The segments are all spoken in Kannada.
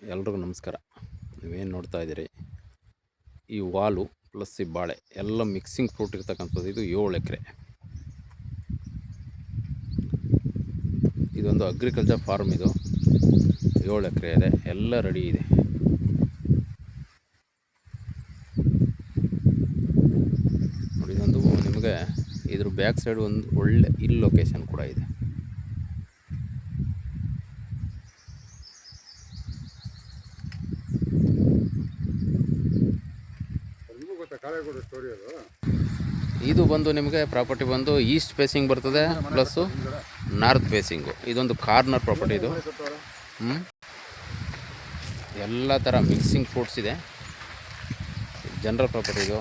ಎಲ್ರಿಗೂ ನಮಸ್ಕಾರ. ನೀವೇನು ನೋಡ್ತಾ ಇದ್ದೀರಿ, ಈ ವಾಲು ಪ್ಲಸ್ ಈ ಬಾಳೆ ಎಲ್ಲ ಮಿಕ್ಸಿಂಗ್ ಫ್ರೂಟ್ ಇರ್ತಕ್ಕಂಥದ್ದು. ಇದು 7 ಎಕರೆ. ಇದೊಂದು ಅಗ್ರಿಕಲ್ಚರ್ ಫಾರ್ಮ್. ಇದು 7 ಎಕರೆ ಇದೆ, ಎಲ್ಲ ರೆಡಿ ಇದೆ. ನೋಡಿ, ಇದೊಂದು ನಿಮಗೆ ಇದ್ರ ಬ್ಯಾಕ್ ಸೈಡ್ ಒಂದು ಒಳ್ಳೆ ಹಿಲ್ ಲೊಕೇಶನ್ ಕೂಡ ಇದೆ. ಇದು ಬಂದು ನಿಮಗೆ ಪ್ರಾಪರ್ಟಿ ಬಂದು ಈಸ್ಟ್ ಫೇಸಿಂಗ್ ಬರ್ತದೆ, ಪ್ಲಸ್ಸು ನಾರ್ತ್ ಫೇಸಿಂಗು. ಇದೊಂದು ಕಾರ್ನರ್ ಪ್ರಾಪರ್ಟಿ. ಇದು ಎಲ್ಲ ಥರ ಮಿಕ್ಸಿಂಗ್ ಫ್ರೂಟ್ಸ್ ಇದೆ. General property. ಇದು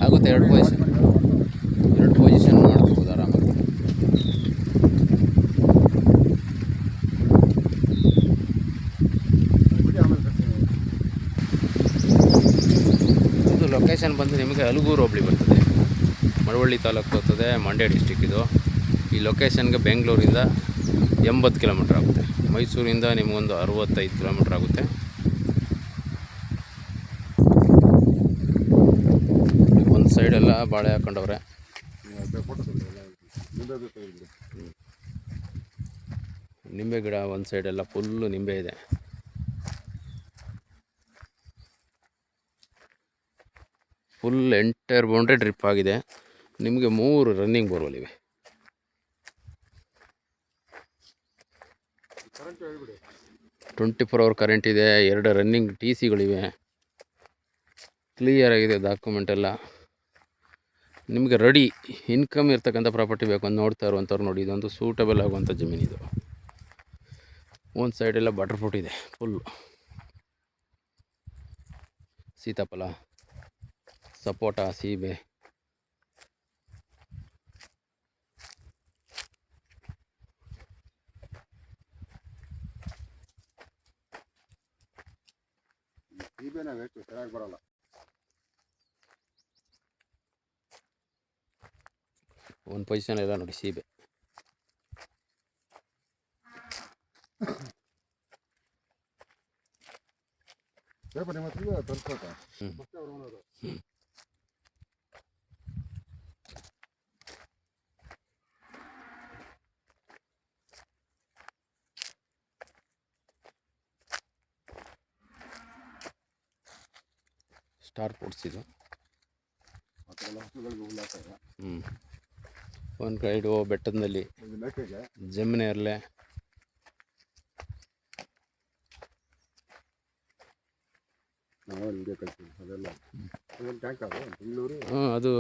ಆಗುತ್ತೆ, ಎರಡು ಪೊಸಿಷನ್ ಮಾಡ್ಕೋಬೋದು ಆರಾಮಾಗಿ. ಲೊಕೇಶನ್ ಬಂದು ನಿಮಗೆ ಅಲಗೂರು ಹೋಬಳಿ ಬರ್ತದೆ, ಮಳವಳ್ಳಿ ತಾಲೂಕು ಬರ್ತದೆ, ಮಂಡ್ಯ ಡಿಸ್ಟಿಕ್. ಇದು ಈ ಲೊಕೇಶನ್ಗೆ ಬೆಂಗಳೂರಿಂದ 80 ಕಿಲೋಮೀಟ್ರ್ ಆಗುತ್ತೆ, ಮೈಸೂರಿಂದ ನಿಮಗೊಂದು 65 ಕಿಲೋಮೀಟ್ರ್ ಆಗುತ್ತೆ. ಒಂದು ಸೈಡೆಲ್ಲ ಬಾಳೆ ಹಾಕೊಂಡವ್ರೆ. ನಿಂಬೆ ಗಿಡ ಒಂದು ಸೈಡೆಲ್ಲ ಫುಲ್ಲು ನಿಂಬೆ ಇದೆ. ಫುಲ್ ಎಂಟೈರ್ ಬೌಂಡ್ರಿ ಡ್ರಿಪ್ ಆಗಿದೆ. ನಿಮಗೆ 3 ರನ್ನಿಂಗ್ ಬೋರ್ವೆಲ್ ಇವೆ. 24 hour ಕರೆಂಟ್ ಇದೆ. 2 ರನ್ನಿಂಗ್ TCಗಳಿವೆ. ಕ್ಲಿಯರ್ ಆಗಿದೆ ಡಾಕ್ಯುಮೆಂಟ್ ಎಲ್ಲ. ನಿಮಗೆ ರೆಡಿ ಇನ್ಕಮ್ ಇರ್ತಕ್ಕಂಥ ಪ್ರಾಪರ್ಟಿ ಬೇಕು ಅಂತ ನೋಡ್ತಾ ಇರುವಂಥವ್ರು ನೋಡಿ, ಇದೊಂದು ಸೂಟಬಲ್ ಆಗುವಂಥ ಜಮೀನಿದು. ಒಂದು ಸೈಡೆಲ್ಲ ಬಟರ್ ಫ್ರೂಟ್ ಇದೆ, ಫುಲ್ಲು ಸೀತಾಫಲ, ಸಪೋಟ, ಸೀಬೆ. ಒಂದು ಪೊಸಿಷನ್ ಎಲ್ಲ ನೋಡಿ, ಸೀಬೆ. ಸ್ಟಾರ್ ಫ್ರೂಟ್ಸ್ ಇದು. ಒಂದು ಗೈಡು ಬೆಟ್ಟದಲ್ಲಿ ಜಮೀನೆ ಇರಲೆ. ಅದು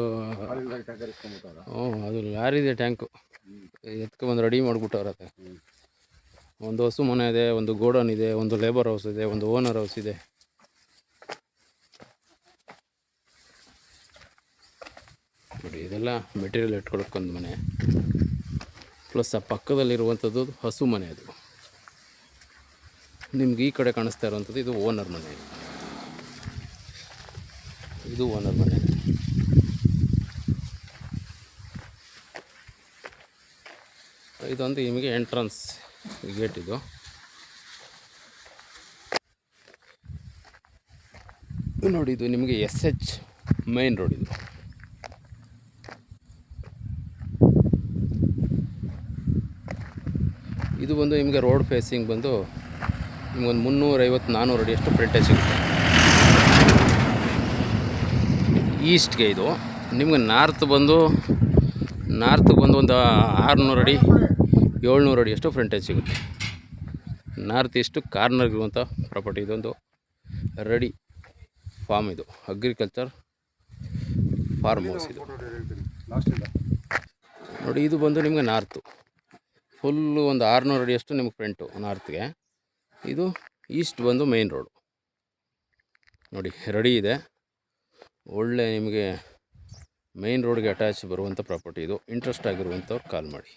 ಲಾರಿದೆ ಟ್ಯಾಂಕು ಎತ್ಕೊಂಡ್ಬಂದು ರೆಡಿ ಮಾಡಿಬಿಟ್ಟವ್ರತ್ತೆ. ಒಂದು ಹಸು ಮನೆ ಇದೆ, ಒಂದು ಗೋಡನ್ ಇದೆ, ಒಂದು ಲೇಬರ್ ಹೌಸ್ ಇದೆ, ಒಂದು ಓನರ್ ಹೌಸ್ ಇದೆ. ನೋಡಿ, ಇದೆಲ್ಲ ಮೆಟೀರಿಯಲ್ ಇಟ್ಕೊಳಕ್ಕೊಂದು ಮನೆ, ಪ್ಲಸ್ ಆ ಪಕ್ಕದಲ್ಲಿರುವಂಥದ್ದು ಹಸು ಮನೆ. ಅದು ನಿಮ್ಗೆ ಈ ಕಡೆ ಕಾಣಿಸ್ತಾ ಇರುವಂಥದ್ದು ಇದು ಓನರ್ ಮನೆ. ಇದು ಓನರ್ ಮನೆ. ಇದೊಂದು ನಿಮಗೆ ಎಂಟ್ರನ್ಸ್ ಗೇಟ್. ಇದು ನೋಡಿ, ಇದು ನಿಮಗೆ SH ಮೈನ್ ರೋಡ್. ಇದು ಬಂದು ನಿಮಗೆ ರೋಡ್ ಫೇಸಿಂಗ್ ಬಂದು ನಿಮಗೊಂದು 350-400 ಅಡಿಯಷ್ಟು ಫ್ರಂಟೇಜ್ ಸಿಗುತ್ತೆ ಈಸ್ಟ್ಗೆ. ಇದು ನಿಮಗೆ ನಾರ್ತ್ ಬಂದು ಒಂದು 600 ಅಡಿ 700 ಅಡಿಯಷ್ಟು ಫ್ರಂಟೇಜ್ ಸಿಗುತ್ತೆ. ನಾರ್ತ್ ಈಸ್ಟು ಕಾರ್ನರ್ಗಿರುವಂಥ ಪ್ರಾಪರ್ಟಿ. ಇದೊಂದು ರೆಡಿ ಫಾರ್ಮ್. ಇದು ಅಗ್ರಿಕಲ್ಚರ್ ಫಾರ್ಮ್ ಹೌಸ್. ಇದು ನೋಡಿ, ಇದು ಬಂದು ನಿಮಗೆ ನಾರ್ತು ಫುಲ್ಲು ಒಂದು 600 ಅಡಿಯಷ್ಟು ನಿಮಗೆ ಫ್ರಂಟು ನಾರ್ತ್ಗೆ. ಇದು ಈಸ್ಟ್ ಬಂದು ಮೇನ್ ರೋಡು. ನೋಡಿ, ರೆಡಿ ಇದೆ. ಒಳ್ಳೆ ನಿಮಗೆ ಮೇನ್ ರೋಡ್ಗೆ ಅಟ್ಯಾಚ್ ಬರುವಂಥ ಪ್ರಾಪರ್ಟಿ. ಇದು ಇಂಟ್ರೆಸ್ಟ್ ಆಗಿರುವಂಥವ್ರು ಕಾಲ್ ಮಾಡಿ.